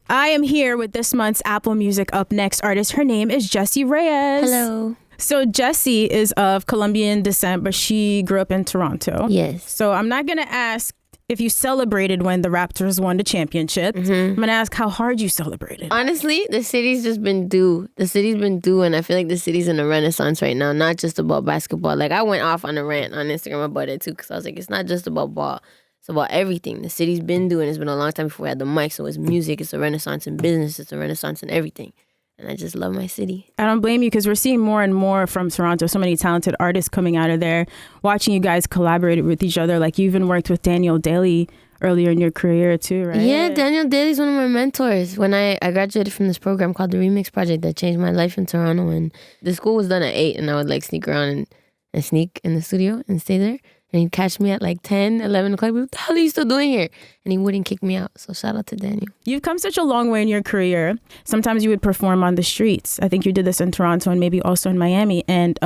I am here with this month's Apple Music Up Next artist. Her name is Jessie Reyez. Hello. So Jessie is of Colombian descent, but she grew up in Toronto. Yes. So I'm not going to ask if you celebrated when the Raptors won the championship. Mm-hmm. I'm going to ask how hard you celebrated. Honestly, the city's just been due. The city's been due, and I feel like the city's in a renaissance right now, not just about basketball. Like, I went off on a rant on Instagram about it, too, because I was like, it's not just about ball. It's about everything. The city's been doing. It's been a long time before we had the mic, so it's music, it's a renaissance in business, it's a renaissance in everything. And I just love my city. I don't blame you because we're seeing more and more from Toronto. So many talented artists coming out of there, watching you guys collaborate with each other. Like, you even worked with Daniel Daly earlier in your career too, right? Yeah, Daniel Daly's one of my mentors. When I graduated from this program called the Remix Project that changed my life in Toronto. And the school was done at 8, and I would like sneak around and sneak in the studio and stay there. And he'd catch me at like 10, 11 o'clock. What the hell are you still doing here? And he wouldn't kick me out. So shout out to Daniel. You've come such a long way in your career. Sometimes you would perform on the streets. I think you did this in Toronto and maybe also in Miami. And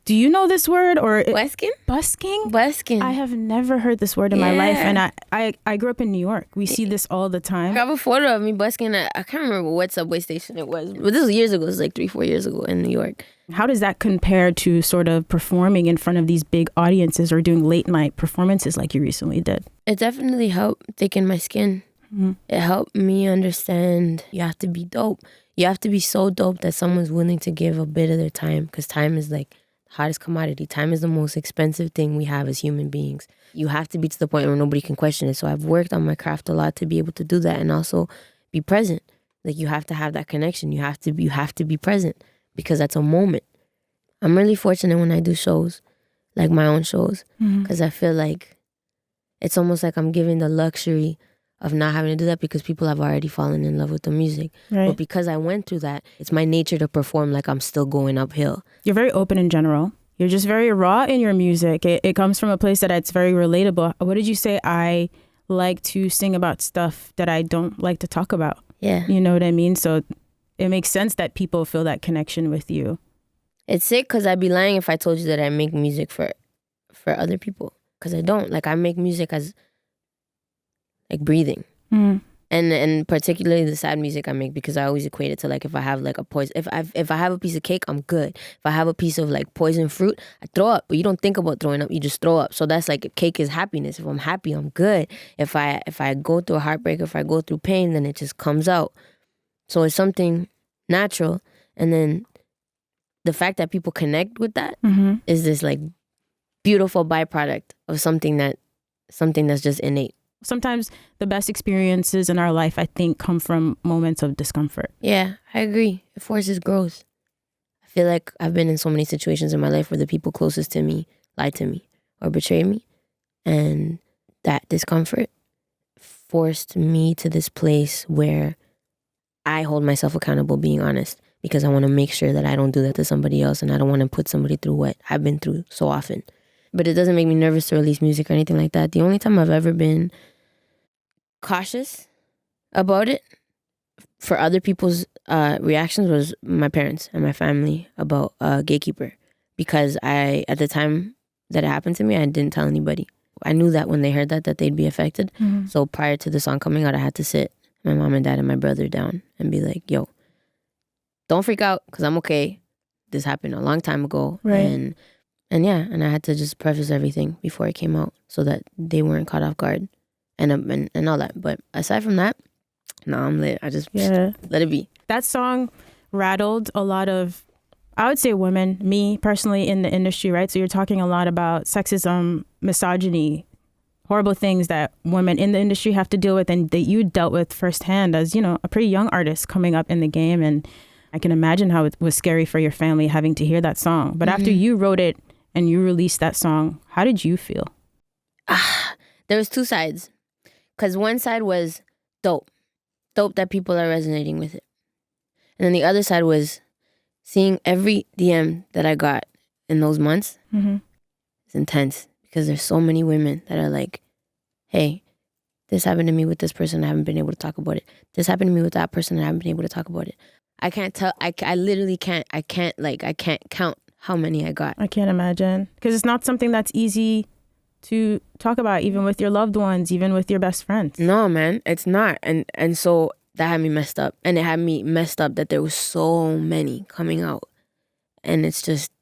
do you know this word? Or Busking? Busking? Busking. I have never heard this word in my life. And I grew up in New York. We see this all the time. I have a photo of me busking at, I can't remember what subway station it was. But this was years ago. It was like 3-4 years ago in New York. How does that compare to sort of performing in front of these big audiences or doing late night performances like you recently did? It definitely helped thicken my skin. Mm-hmm. It helped me understand you have to be dope. You have to be so dope that someone's willing to give a bit of their time, because time is like the hottest commodity. Time is the most expensive thing we have as human beings. You have to be to the point where nobody can question it. So I've worked on my craft a lot to be able to do that and also be present. Like, you have to have that connection. You have to be present. Because that's a moment. I'm really fortunate when I do shows, like my own shows, because I feel like it's almost like I'm giving the luxury of not having to do that because people have already fallen in love with the music. Right. But because I went through that, it's my nature to perform like I'm still going uphill. You're very open in general. You're just very raw in your music. It comes from a place that it's very relatable. What did you say? I like to sing about stuff that I don't like to talk about. Yeah. You know what I mean? So it makes sense that people feel that connection with you. It's sick because I'd be lying if I told you that I make music for other people. Because I don't. Like, I make music as, like, breathing. And particularly the sad music I make, because I always equate it to, like, if I have, like, a poison... If I have a piece of cake, I'm good. If I have a piece of, like, poison fruit, I throw up. But you don't think about throwing up. You just throw up. So that's, like, cake is happiness. If I'm happy, I'm good. If I go through a heartbreak, if I go through pain, then it just comes out. So it's something natural. And then the fact that people connect with that is this like beautiful byproduct of something that's just innate. Sometimes the best experiences in our life, I think, come from moments of discomfort. Yeah, I agree. It forces growth. I feel like I've been in so many situations in my life where the people closest to me lied to me or betrayed me. And that discomfort forced me to this place where I hold myself accountable, being honest, because I want to make sure that I don't do that to somebody else, and I don't want to put somebody through what I've been through so often. But it doesn't make me nervous to release music or anything like that. The only time I've ever been cautious about it for other people's reactions was my parents and my family about Gatekeeper. Because at the time that it happened to me, I didn't tell anybody. I knew that when they heard that they'd be affected. So prior to the song coming out, I had to sit my mom and dad and my brother down and be like, yo, don't freak out because I'm okay. This happened a long time ago. Right. And I had to just preface everything before it came out so that they weren't caught off guard and all that. But aside from that, no, I'm lit. I just let it be. That song rattled a lot of, I would say, women, me personally, in the industry, right? So you're talking a lot about sexism, misogyny, horrible things that women in the industry have to deal with and that you dealt with firsthand as, you know, a pretty young artist coming up in the game. And I can imagine how it was scary for your family having to hear that song. But after you wrote it and you released that song, how did you feel? There was two sides. Because one side was dope that people are resonating with it. And then the other side was seeing every DM that I got in those months. It's intense. Because there's so many women that are like, hey, this happened to me with this person, I haven't been able to talk about it. This happened to me with that person, I haven't been able to talk about it. I can't tell, I literally can't count how many I got. I can't imagine. Because it's not something that's easy to talk about, even with your loved ones, even with your best friends. No, man, it's not. And so that had me messed up. And it had me messed up that there was so many coming out. And it's just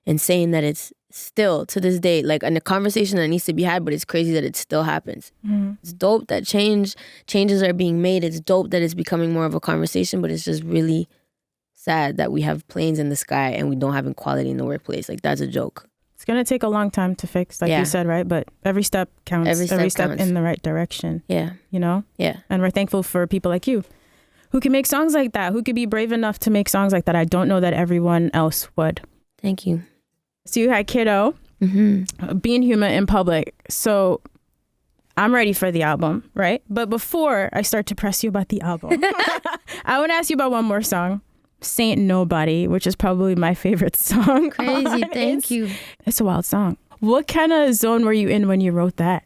insane that it's still to this day like a conversation that needs to be had, but it's crazy that it still happens. It's dope that changes are being made. It's dope that it's becoming more of a conversation, but it's just really sad that we have planes in the sky and we don't have equality in the workplace. Like, that's a joke. It's gonna take a long time to fix, like you said, right? But every step counts. Every step counts. in the right direction. Yeah. You know? Yeah. And we're thankful for people like you who can make songs like that, who could be brave enough to make songs like that. I don't know that everyone else would. Thank you. So you had Kiddo, Being Human in Public. So I'm ready for the album, right? But before I start to press you about the album, I want to ask you about one more song, Saint Nobody, which is probably my favorite song. Crazy, thank you. It's a wild song. What kind of zone were you in when you wrote that?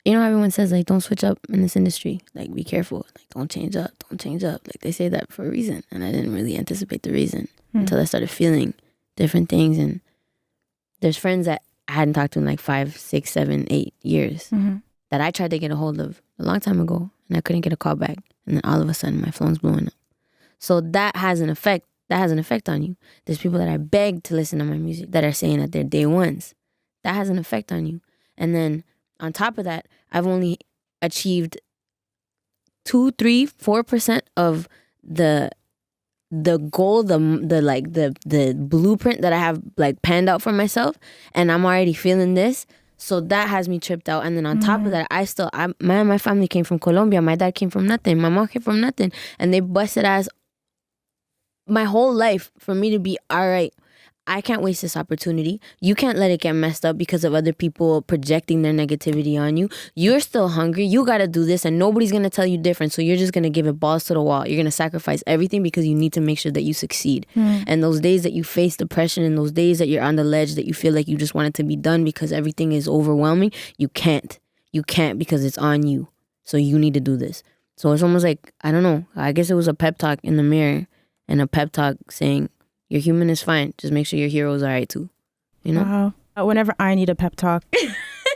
You know, everyone says, like, don't switch up in this industry. Like, be careful. Like, don't change up. Don't change up. Like, they say that for a reason. And I didn't really anticipate the reason until I started feeling different things. And there's friends that I hadn't talked to in like 5, 6, 7, 8 years that I tried to get a hold of a long time ago. And I couldn't get a call back. And then all of a sudden, my phone's blowing up. So that has an effect. That has an effect on you. There's people that I beg to listen to my music that are saying that they're day ones. That has an effect on you. And then on top of that, I've only achieved 2, 3, 4% of the goal, the blueprint that I have like panned out for myself, and I'm already feeling this. So that has me tripped out. And then on top of that, my family came from Colombia. My dad came from nothing. My mom came from nothing, and they busted ass my whole life for me to be all right. I can't waste this opportunity. You can't let it get messed up because of other people projecting their negativity on you. You're still hungry. You got to do this, and nobody's going to tell you different. So you're just going to give it balls to the wall. You're going to sacrifice everything because you need to make sure that you succeed. And those days that you face depression and those days that you're on the ledge, that you feel like you just want it to be done because everything is overwhelming, you can't. You can't because it's on you. So you need to do this. So it's almost like, I don't know, I guess it was a pep talk in the mirror and a pep talk saying, your human is fine. Just make sure your hero's all right too. You know? Wow. Whenever I need a pep talk,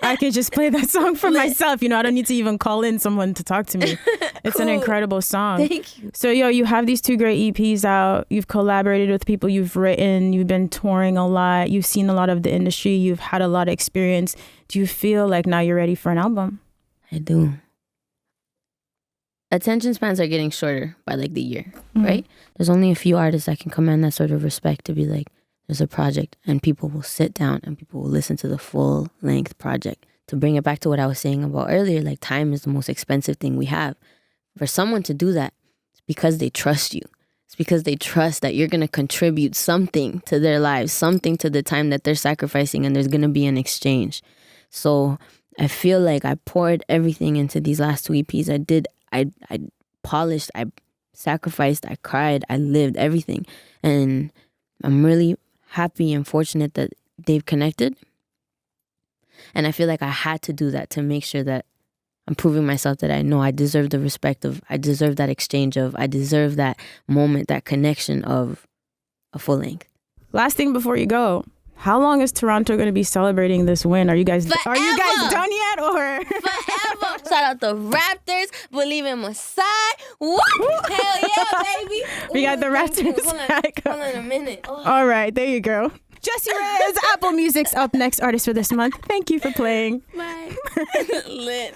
I can just play that song for myself. You know, I don't need to even call in someone to talk to me. It's an incredible song. Thank you. So, you have these 2 great EPs out. You've collaborated with people you've written. You've been touring a lot. You've seen a lot of the industry. You've had a lot of experience. Do you feel like now you're ready for an album? I do. Attention spans are getting shorter by like the year, right? There's only a few artists that can command that sort of respect to be like, there's a project and people will sit down and people will listen to the full length project. To bring it back to what I was saying about earlier, like time is the most expensive thing we have. For someone to do that, it's because they trust you. It's because they trust that you're going to contribute something to their lives, something to the time that they're sacrificing, and there's going to be an exchange. So I feel like I poured everything into these last 2 EPs. I polished, I sacrificed, I cried, I lived everything. And I'm really happy and fortunate that they've connected. And I feel like I had to do that to make sure that I'm proving myself that I know I deserve the respect of, I deserve that exchange of, I deserve that moment, that connection of a full length. Last thing before you go. How long is Toronto going to be celebrating this win? Are you guys done yet, or forever? Shout out the Raptors. Believe in Masai. What? Hell yeah, baby. We got the Raptors. Hold on a minute. Oh. All right, there you go. Jessie Reyez, Apple Music's up next artist for this month. Thank you for playing. Bye. Lit.